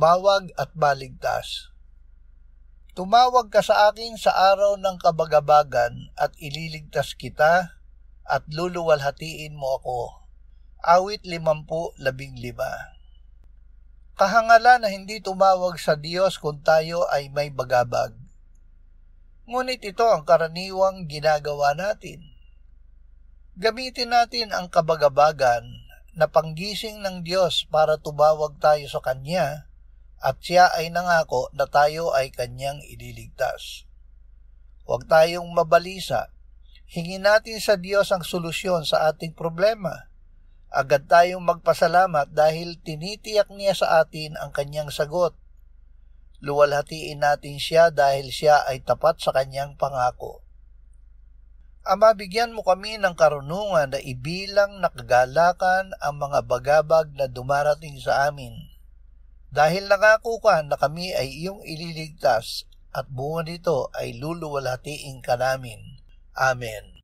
tumawag at maligtas. Tumawag ka sa akin sa araw ng kabagabagan at ililigtas kita at luluwalhatiin mo ako. Awit 50:15. Kahangalan na hindi tumawag sa Diyos kung tayo ay may bagabag. Ngunit ito ang karaniwang ginagawa natin. Gamitin natin ang kabagabagan na panggising ng Diyos para tumawag tayo sa Kanya at Siya ay nangako na tayo ay Kanyang ililigtas. Huwag tayong mabalisa. Hingin natin sa Diyos ang solusyon sa ating problema. Agad tayong magpasalamat dahil tinitiyak niya sa atin ang Kanyang sagot. Luwalhatiin natin Siya dahil Siya ay tapat sa Kanyang pangako. Ama, bigyan mo kami ng karunungan na ibilang na kagalakan ang mga bagabag na dumarating sa amin. Dahil nangako ka na kami ay iyong ililigtas at bunga nito ay luluwalhatiin ka namin. Amen.